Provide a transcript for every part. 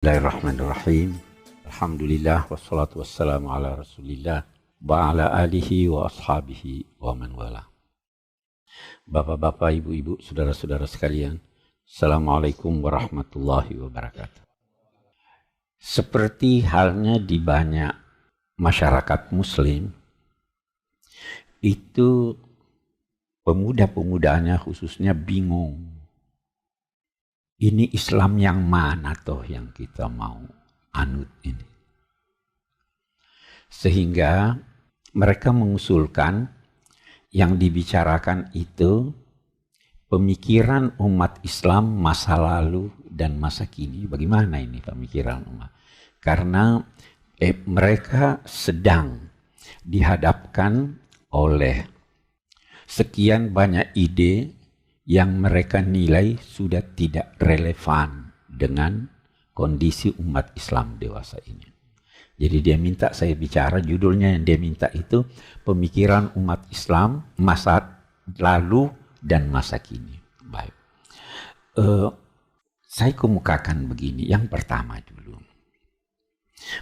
Bismillahirrahmanirrahim. Alhamdulillah wassalatu wassalamu ala Rasulillah wa ala alihi wa ashabihi wa man wala. Bapak-bapak, ibu-ibu, saudara-saudara sekalian, Assalamualaikum warahmatullahi wabarakatuh. Seperti halnya di banyak masyarakat muslim, itu pemuda-pemudanya khususnya bingung. Ini Islam yang mana toh yang kita mau anut ini. Sehingga mereka mengusulkan yang dibicarakan itu pemikiran umat Islam masa lalu dan masa kini. Bagaimana ini pemikiran umat? Karena mereka sedang dihadapkan oleh sekian banyak ide yang mereka nilai sudah tidak relevan dengan kondisi umat Islam dewasa ini. Jadi dia minta saya bicara, judulnya yang dia minta itu pemikiran umat Islam masa lalu dan masa kini. Baik, saya kemukakan begini. Yang pertama dulu,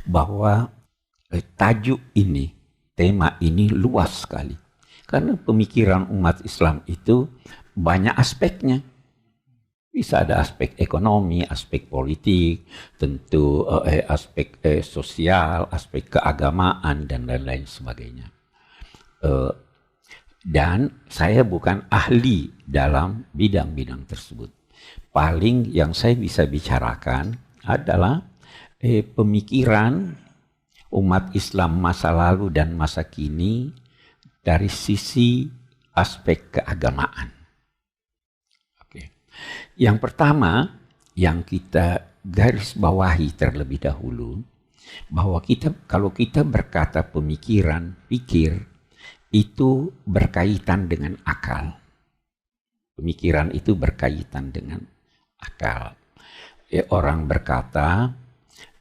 bahwa tajuk ini, tema ini luas sekali. Karena pemikiran umat Islam itu banyak aspeknya. Bisa ada aspek ekonomi, aspek politik, tentu aspek sosial, aspek keagamaan, dan lain-lain sebagainya. Dan saya bukan ahli dalam bidang-bidang tersebut. Paling yang saya bisa bicarakan adalah pemikiran umat Islam masa lalu dan masa kini dari sisi aspek keagamaan. Yang pertama yang kita garis bawahi terlebih dahulu, bahwa kalau kita berkata pemikiran, pikir, itu berkaitan dengan akal. Pemikiran itu berkaitan dengan akal. Orang berkata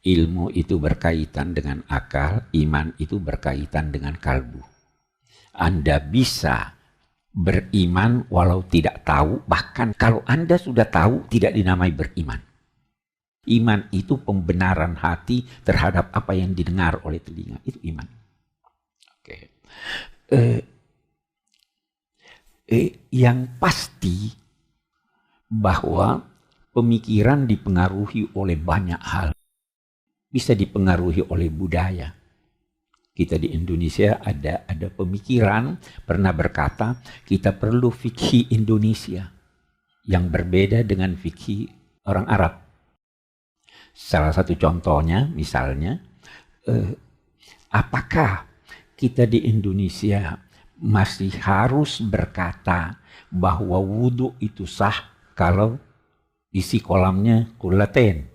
ilmu itu berkaitan dengan akal, iman itu berkaitan dengan kalbu. Anda bisa beriman walau tidak tahu, bahkan kalau Anda sudah tahu tidak dinamai beriman. Iman itu pembenaran hati terhadap apa yang didengar oleh telinga, itu iman. Oke. Yang pasti bahwa pemikiran dipengaruhi oleh banyak hal. Bisa dipengaruhi oleh budaya. Kita di Indonesia ada pemikiran pernah berkata kita perlu fikih Indonesia yang berbeda dengan fikih orang Arab. Salah satu contohnya misalnya, apakah kita di Indonesia masih harus berkata bahwa wudhu itu sah kalau isi kolamnya kulaten?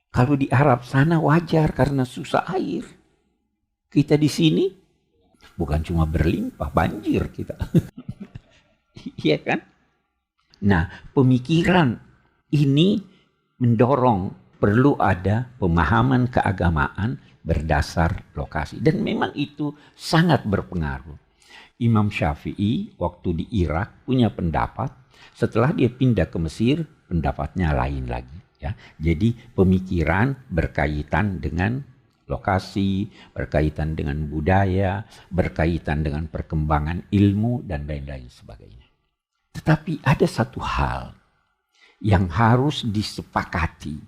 Kalau di Arab sana wajar karena susah air. Kita di sini bukan cuma berlimpah, banjir kita. Iya kan? Nah, pemikiran ini mendorong perlu ada pemahaman keagamaan berdasar lokasi. Dan memang itu sangat berpengaruh. Imam Syafi'i waktu di Irak punya pendapat, setelah dia pindah ke Mesir, pendapatnya lain lagi. Ya. Jadi pemikiran berkaitan dengan lokasi, berkaitan dengan budaya, berkaitan dengan perkembangan ilmu, dan lain-lain sebagainya. Tetapi ada satu hal yang harus disepakati.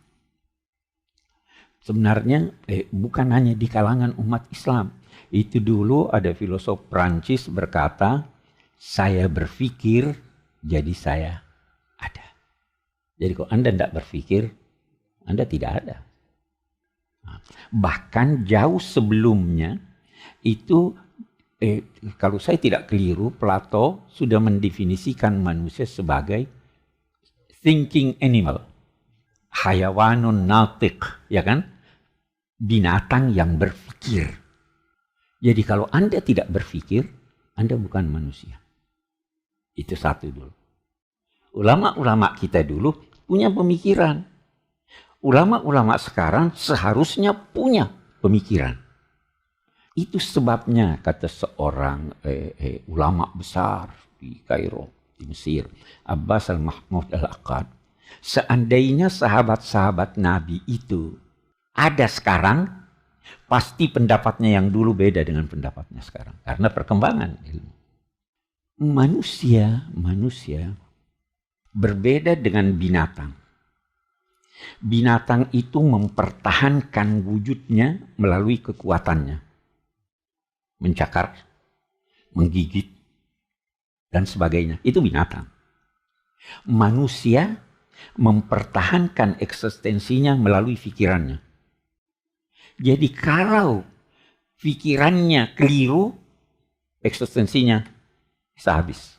Sebenarnya bukan hanya di kalangan umat Islam. Itu dulu ada filosof Prancis berkata, saya berpikir, jadi saya ada. Jadi kalau Anda tidak berpikir, Anda tidak ada. Bahkan jauh sebelumnya itu kalau saya tidak keliru, Plato sudah mendefinisikan manusia sebagai thinking animal, hayawanun natiq, ya kan? Binatang yang berpikir. Jadi kalau Anda tidak berpikir, Anda bukan manusia. Itu satu dulu. Ulama-ulama kita dulu punya pemikiran. Ulama-ulama sekarang seharusnya punya pemikiran. Itu sebabnya kata seorang ulama besar di Kairo, di Mesir, Abbas al-Mahmud al-Aqad, Seandainya sahabat-sahabat Nabi itu ada sekarang, pasti pendapatnya yang dulu beda dengan pendapatnya sekarang. Karena perkembangan ilmu. Manusia berbeda dengan binatang. Binatang itu mempertahankan wujudnya melalui kekuatannya. Mencakar, menggigit, dan sebagainya. Itu binatang. Manusia mempertahankan eksistensinya melalui pikirannya. Jadi kalau pikirannya keliru, eksistensinya bisa habis.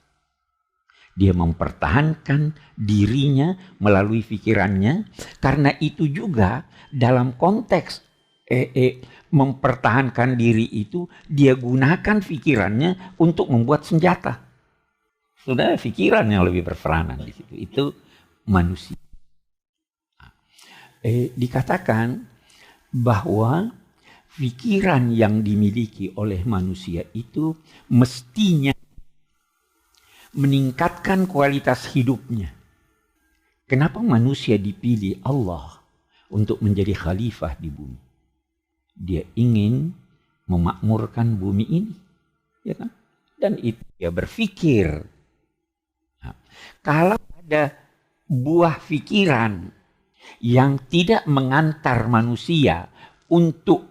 Dia mempertahankan dirinya melalui pikirannya, karena itu juga dalam konteks mempertahankan diri itu, dia gunakan pikirannya untuk membuat senjata. Sudah pikiran yang lebih berperanan di situ. Itu manusia. Dikatakan bahwa pikiran yang dimiliki oleh manusia itu mestinya meningkatkan kualitas hidupnya. Kenapa manusia dipilih Allah untuk menjadi khalifah di bumi? Dia ingin memakmurkan bumi ini, ya kan? Dan itu dia berpikir. Nah, kalau ada buah pikiran yang tidak mengantar manusia untuk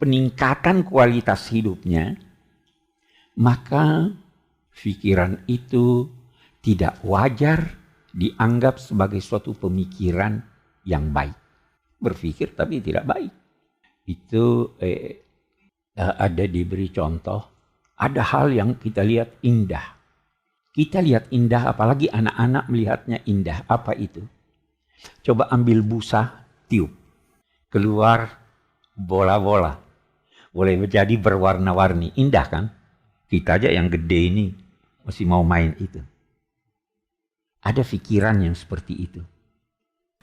peningkatan kualitas hidupnya, maka pikiran itu tidak wajar dianggap sebagai suatu pemikiran yang baik. Berpikir tapi tidak baik. Itu ada diberi contoh, ada hal yang kita lihat indah. Kita lihat indah, apalagi anak-anak melihatnya indah. Apa itu? Coba ambil busa, tiup. Keluar bola-bola. Boleh menjadi berwarna-warni. Indah kan? Kita aja yang gede ini masih mau main itu. Ada pikiran yang seperti itu.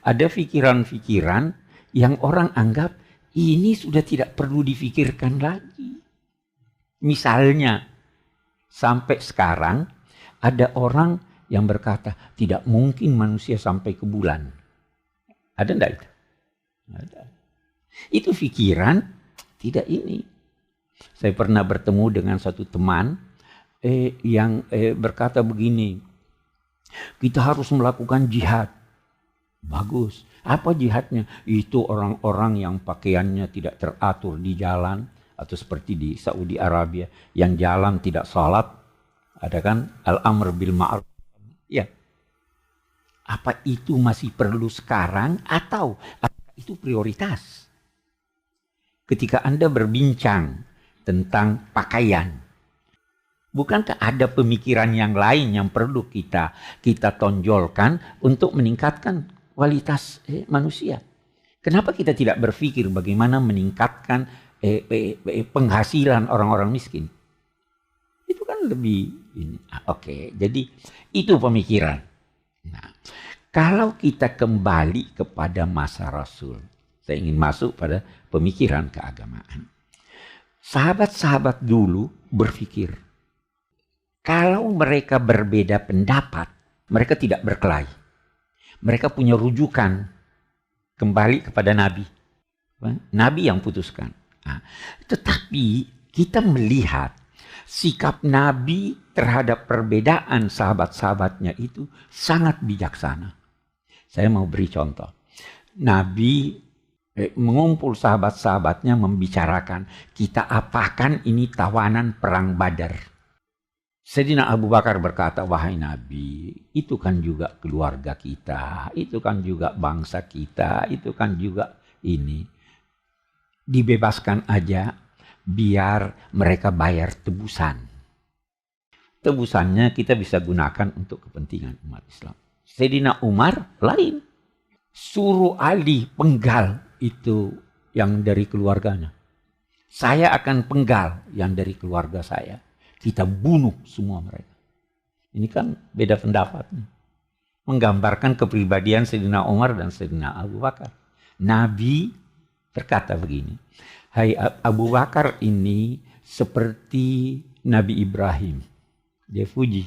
Ada pikiran-pikiran yang orang anggap ini sudah tidak perlu difikirkan lagi. Misalnya, sampai sekarang ada orang yang berkata tidak mungkin manusia sampai ke bulan. Ada enggak itu? Ada. Itu pikiran tidak ini. Saya pernah bertemu dengan satu teman yang berkata begini, kita harus melakukan jihad. Bagus. Apa jihadnya? Itu orang-orang yang pakaiannya tidak teratur di jalan, atau seperti di Saudi Arabia yang jalan tidak salat. Ada kan al-amr bil ma'ruf. Ya. Apa itu masih perlu sekarang atau itu prioritas? Ketika Anda berbincang tentang pakaian, bukankah ada pemikiran yang lain yang perlu kita tonjolkan untuk meningkatkan kualitas manusia? Kenapa kita tidak berpikir bagaimana meningkatkan penghasilan orang-orang miskin? Itu kan lebih ini. Oke, jadi itu pemikiran. Nah, kalau kita kembali kepada masa Rasul, saya ingin masuk pada pemikiran keagamaan. Sahabat-sahabat dulu berpikir, kalau mereka berbeda pendapat, mereka tidak berkelahi. Mereka punya rujukan kembali kepada Nabi. Nabi yang putuskan. Nah, tetapi kita melihat sikap Nabi terhadap perbedaan sahabat-sahabatnya itu sangat bijaksana. Saya mau beri contoh. Nabi mengumpul sahabat-sahabatnya membicarakan, kita apakan ini tawanan perang Badar. Sayyidina Abu Bakar berkata, wahai Nabi, itu kan juga keluarga kita, itu kan juga bangsa kita, itu kan juga ini. Dibebaskan aja, biar mereka bayar tebusan. Tebusannya kita bisa gunakan untuk kepentingan umat Islam. Sayyidina Umar lain. Suruh Ali penggal itu yang dari keluarganya. Saya akan penggal yang dari keluarga saya. Kita bunuh semua mereka. Ini kan beda pendapat. Menggambarkan kepribadian Sayyidina Umar dan Sayyidina Abu Bakar. Nabi berkata begini, hai Abu Bakar ini seperti Nabi Ibrahim. Dia puji.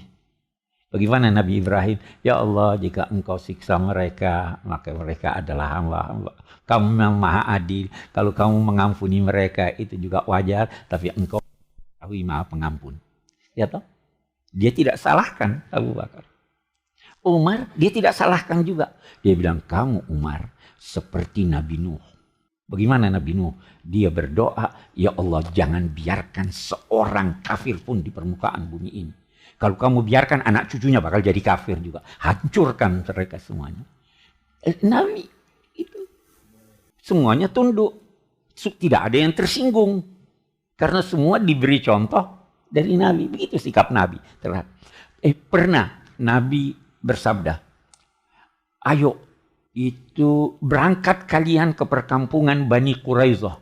Bagaimana Nabi Ibrahim? Ya Allah, jika engkau siksa mereka, maka mereka adalah hamba-hamba. Kamu memang maha adil. Kalau kamu mengampuni mereka, itu juga wajar. Tapi engkau tahu maha pengampun. Ya toh? Dia tidak salahkan Abu Bakar. Umar, dia tidak salahkan juga. Dia bilang, kamu Umar, seperti Nabi Nuh. Bagaimana Nabi Nuh? Dia berdoa, ya Allah, jangan biarkan seorang kafir pun di permukaan bumi ini. Kalau kamu biarkan, anak cucunya bakal jadi kafir juga. Hancurkan mereka semuanya. Nabi itu semuanya tunduk. Tidak ada yang tersinggung. Karena semua diberi contoh dari Nabi. Begitu sikap Nabi. Pernah Nabi bersabda, ayo itu berangkat kalian ke perkampungan Bani Quraisyah.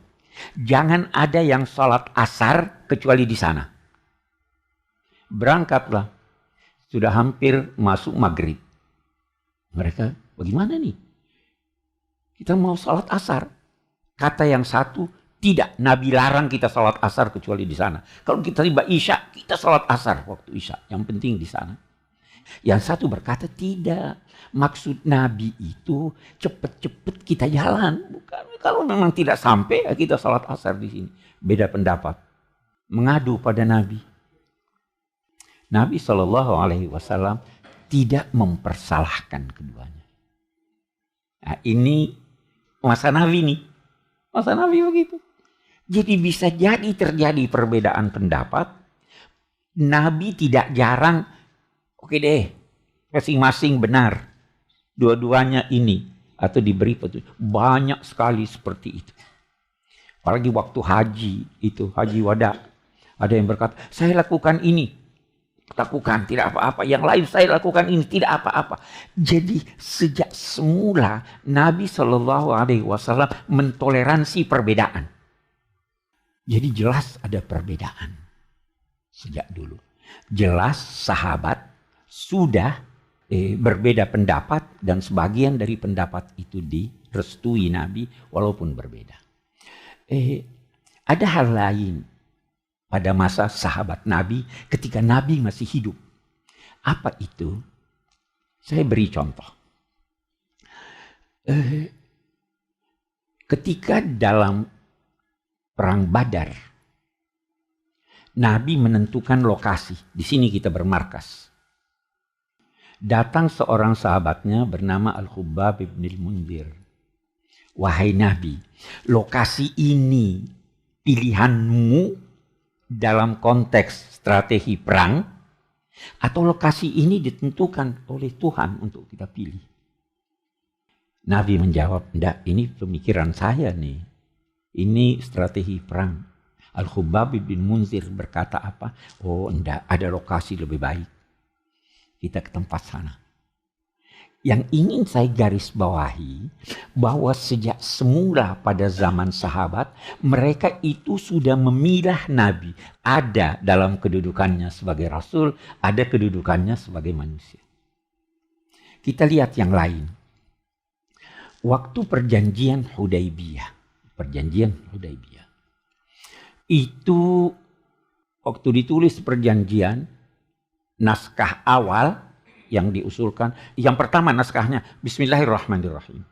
Jangan ada yang sholat asar kecuali di sana. Berangkatlah. Sudah hampir masuk maghrib. Mereka, bagaimana nih? Kita mau sholat asar. Kata yang satu, tidak. Nabi larang kita sholat asar kecuali di sana. Kalau kita tiba isya, kita sholat asar waktu isya. Yang penting di sana. Yang satu berkata, tidak. Maksud Nabi itu cepet-cepet kita jalan. Bukan. Kalau memang tidak sampai, kita sholat asar di sini. Beda pendapat. Mengadu pada Nabi. Nabi SAW tidak mempersalahkan keduanya. Nah, ini masa Nabi nih. Masa Nabi begitu. Jadi bisa jadi terjadi perbedaan pendapat. Nabi tidak jarang, oke deh, masing-masing benar. Dua-duanya ini. Atau diberi petunjuk. Banyak sekali seperti itu. Apalagi waktu haji itu, haji wada. Ada yang berkata, saya lakukan ini. Lakukan tidak apa-apa, yang lain saya lakukan ini tidak apa-apa. Jadi sejak semula Nabi SAW mentoleransi perbedaan. Jadi jelas ada perbedaan sejak dulu. Jelas sahabat sudah berbeda pendapat dan sebagian dari pendapat itu direstui Nabi walaupun berbeda. Ada hal lain. Pada masa sahabat Nabi ketika Nabi masih hidup. Apa itu? Saya beri contoh. Ketika dalam perang Badar, Nabi menentukan lokasi. Di sini kita bermarkas. Datang seorang sahabatnya bernama Al-Khubbab bin Al-Munzir. Wahai Nabi, lokasi ini pilihanmu dalam konteks strategi perang, atau lokasi ini ditentukan oleh Tuhan untuk kita pilih. Nabi menjawab, enggak, ini pemikiran saya nih. Ini strategi perang. Al-Khubbab bin Munzir berkata apa? Oh enggak, ada lokasi lebih baik. Kita ke tempat sana. Yang ingin saya garis bawahi bahwa sejak semula pada zaman sahabat mereka itu sudah memilah Nabi. Ada dalam kedudukannya sebagai Rasul, ada kedudukannya sebagai manusia. Kita lihat yang lain. Waktu perjanjian Hudaybiyah. Itu waktu ditulis perjanjian, naskah awal yang diusulkan, yang pertama naskahnya Bismillahirrahmanirrahim.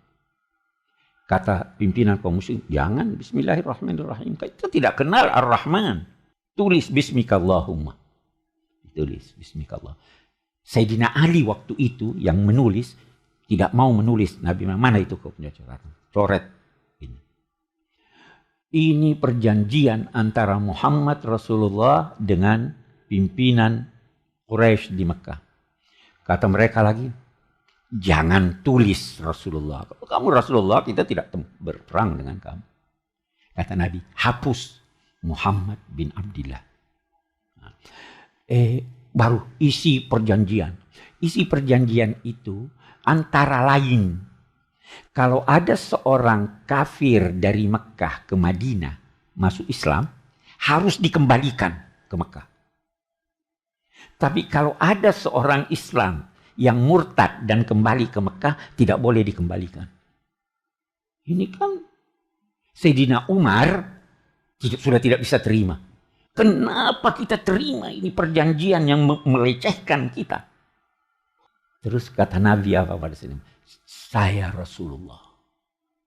Kata pimpinan kaum muslim, jangan Bismillahirrahmanirrahim. Kita tidak kenal Ar-Rahman. Tulis Bismikallahumma. Tulis Bismikallah. Sayyidina Ali waktu itu yang menulis tidak mau menulis. Nabi mana itu kau punya coret ini. Ini perjanjian antara Muhammad Rasulullah dengan pimpinan Quraisy di Mekah. Kata mereka lagi, jangan tulis Rasulullah. Kalau kamu Rasulullah, kita tidak berperang dengan kamu. Kata Nabi, hapus Muhammad bin Abdillah. Baru isi perjanjian. Isi perjanjian itu antara lain, kalau ada seorang kafir dari Mekah ke Madinah masuk Islam, harus dikembalikan ke Mekah. Tapi kalau ada seorang Islam yang murtad dan kembali ke Mekah, tidak boleh dikembalikan. Ini kan Sayyidina Umar sudah tidak bisa terima. Kenapa kita terima ini perjanjian yang melecehkan kita? Terus kata Nabi apa pada sini? Saya Rasulullah.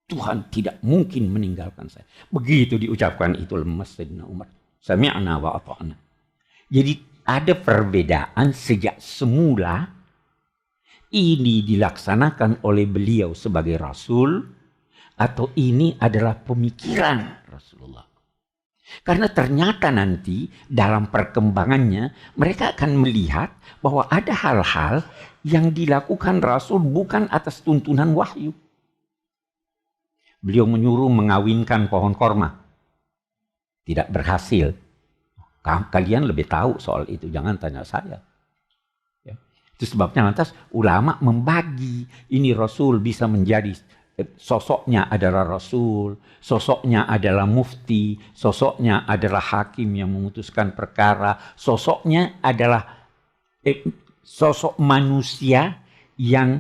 Tuhan tidak mungkin meninggalkan saya. Begitu diucapkan itu lemas Sayyidina Umar. Sami'na wa ata'na. Jadi ada perbedaan sejak semula ini dilaksanakan oleh beliau sebagai Rasul atau ini adalah pemikiran Rasulullah. Karena ternyata nanti dalam perkembangannya mereka akan melihat bahwa ada hal-hal yang dilakukan Rasul bukan atas tuntunan wahyu. Beliau menyuruh mengawinkan pohon korma. Tidak berhasil. Kalian lebih tahu soal itu, jangan tanya saya. Ya. Itu sebabnya lantas ulama membagi. Ini Rasul bisa menjadi, sosoknya adalah Rasul, sosoknya adalah mufti, sosoknya adalah hakim yang memutuskan perkara, sosoknya adalah sosok manusia yang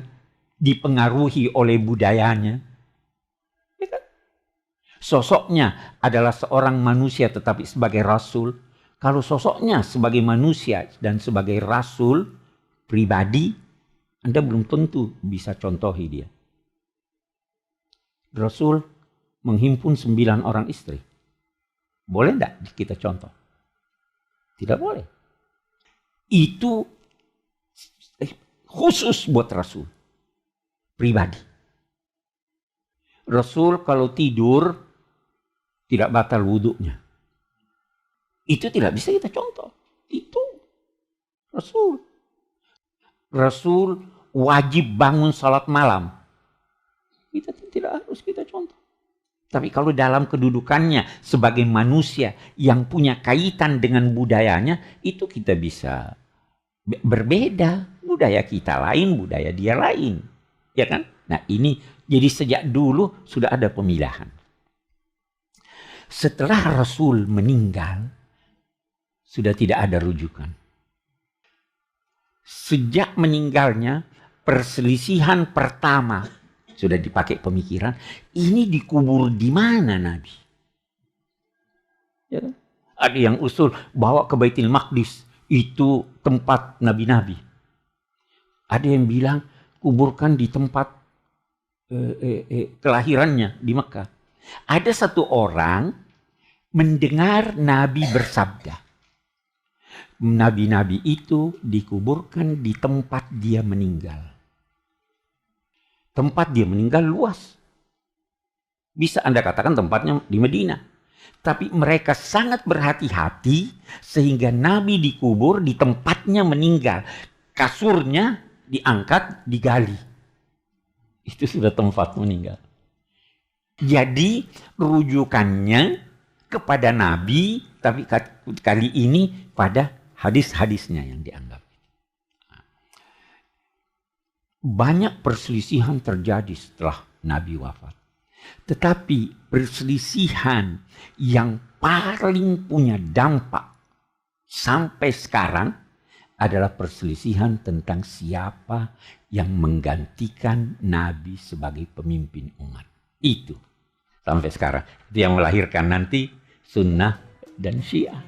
dipengaruhi oleh budayanya. Sosoknya adalah seorang manusia tetapi sebagai Rasul. Kalau sosoknya sebagai manusia dan sebagai Rasul pribadi, Anda belum tentu bisa contohi dia. Rasul menghimpun 9 orang istri. Boleh enggak kita contoh? Tidak boleh. Itu khusus buat Rasul pribadi. Rasul kalau tidur tidak batal wudhunya. Itu tidak bisa kita contoh. Itu Rasul. Rasul wajib bangun salat malam. Kita tidak harus kita contoh. Tapi kalau dalam kedudukannya sebagai manusia yang punya kaitan dengan budayanya, itu kita bisa berbeda. Budaya kita lain, budaya dia lain. Ya kan? Nah ini jadi sejak dulu sudah ada pemilahan. Setelah Rasul meninggal, sudah tidak ada rujukan. Sejak meninggalnya, perselisihan pertama sudah dipakai pemikiran, ini dikubur di mana Nabi? Ya kan? Ada yang usul bawa ke Baitul Maqdis, itu tempat nabi-nabi. Ada yang bilang kuburkan di tempat kelahirannya di Mekah. Ada satu orang mendengar Nabi bersabda. Nabi-nabi itu dikuburkan di tempat dia meninggal. Tempat dia meninggal luas. Bisa Anda katakan tempatnya di Madinah. Tapi mereka sangat berhati-hati sehingga Nabi dikubur di tempatnya meninggal. Kasurnya diangkat, digali. Itu sudah tempat meninggal. Jadi rujukannya kepada Nabi, tapi kali ini pada hadis-hadisnya yang dianggap. Banyak perselisihan terjadi setelah Nabi wafat. Tetapi perselisihan yang paling punya dampak sampai sekarang adalah perselisihan tentang siapa yang menggantikan Nabi sebagai pemimpin umat. Itu sampai sekarang. Itu yang melahirkan nanti Sunnah dan Syiah.